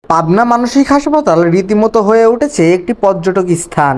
পাবনা মানসিক হাসপাতাল রীতিমতো হয়ে উঠেছে একটি পর্যটক স্থান।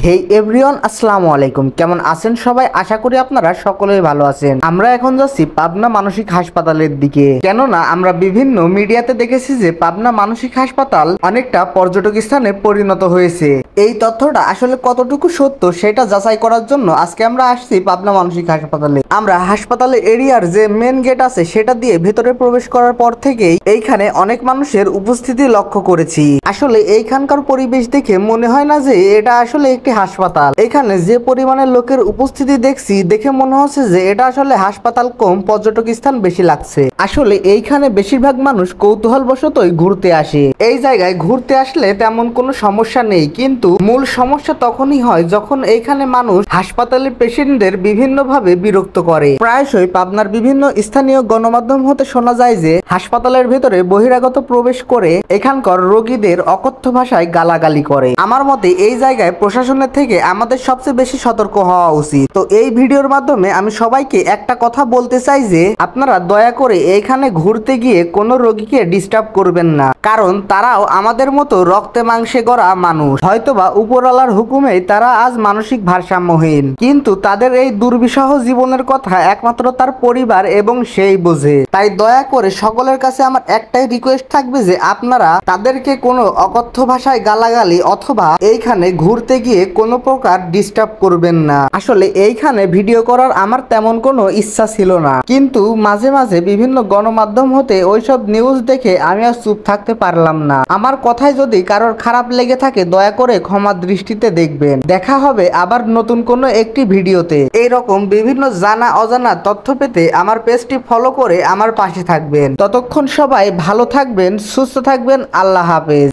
হেই এভরিওয়ান, আসসালামু আলাইকুম। কেমন আছেন সবাই? আশা করি আপনারা সকলেই ভালো আছেন। আমরা এখন যাচ্ছি পাবনা মানসিক হাসপাতালের দিকে, কেননা আমরা বিভিন্ন মিডিয়াতে দেখেছি যে পাবনা মানসিক হাসপাতাল অনেকটা পর্যটক স্থানে পরিণত হয়েছে। এই তথ্যটা আসলে কতটুকু সত্য সেটা যাচাই করার জন্য আজকে আমরা আসছি পাবনা মানসিক হাসপাতালে। আমরা হাসপাতালের এরিয়ার যে মেন গেট আছে সেটা দিয়ে ভেতরে প্রবেশ করার পর থেকেই এইখানে অনেক মানুষের উপস্থিতি লক্ষ্য করেছি। আসলে এইখানকার পরিবেশ দেখে মনে হয় না যে এটা আসলে একটি হাসপাতাল। এখানে যে পরিমাণে লোকের উপস্থিতি দেখছি, দেখে মনে হচ্ছে যে এটা আসলে হাসপাতাল কম পর্যটক স্থান বেশি লাগছে। আসলে এইখানে বেশিরভাগ মানুষ কৌতূহল বশতই ঘুরতে আসে। এই জায়গায় ঘুরতে আসলে তেমন কোনো সমস্যা নেই, কিন্তু মূল সমস্যা তখনই হয় যখন এইখানে মানুষ হাসপাতালের পেশেন্টদের বিভিন্নভাবে বিরক্ত করে। প্রায়শই পাবনার বিভিন্ন স্থানীয় গণমাধ্যম হতে শোনা যায় যে হাসপাতালের ভেতরে বহিরাগত প্রবেশ করে এখানকার রোগীদের অকথ্য ভাষায় গালাগালি করে। আমার মতে এই জায়গায় প্রশাসনের থেকে আমাদের সবচেয়ে বেশি সতর্ক হওয়া উচিত। তো এই ভিডিওর মাধ্যমে আমি সবাইকে একটা কথা বলতে চাই যে আপনারা দয়া করে এইখানে ঘুরতে গিয়ে কোনো রোগীকে ডিস্টার্ব করবেন না, কারণ তারাও আমাদের মতো রক্তে মাংসে গড়া মানুষ। হয়তোবা উপরওয়ালার হুকুমেই তারা আজ মানসিক ভারসাম্যহীন, কিন্তু তাদের এই দুর্বিষহ জীবনের কথা একমাত্র তার পরিবার এবং সেই বোঝে। তাই দয়া করে সকলের কাছে আমার একটাই রিকোয়েস্ট থাকবে যে আপনারা তাদেরকে কোনো অকথ্য ভাষায় গালাগালি অথবা এইখানে ঘুরতে গিয়ে কোনো প্রকার ডিস্টার্ব করবেন না। আসলে এইখানে ভিডিও করার আমার তেমন কোনো ইচ্ছা ছিল না, কিন্তু মাঝে মাঝে বিভিন্ন গণমাধ্যম হতে ওইসব নিউজ দেখে আমি আর চুপ থাকতে পারলাম না। আমার কথায় যদি কারোর খারাপ লেগে থাকে দয়া করে ক্ষমা দৃষ্টিতে দেখবেন। দেখা হবে আবার নতুন কোনো একটি ভিডিওতে। এইরকম বিভিন্ন জানা অজানা তথ্য পেতে আমার পেজটি ফলো করে আমার পাশে থাকবেন। ততক্ষণ সবাই ভালো থাকবেন, সুস্থ থাকবেন। আল্লাহ হাফেজ।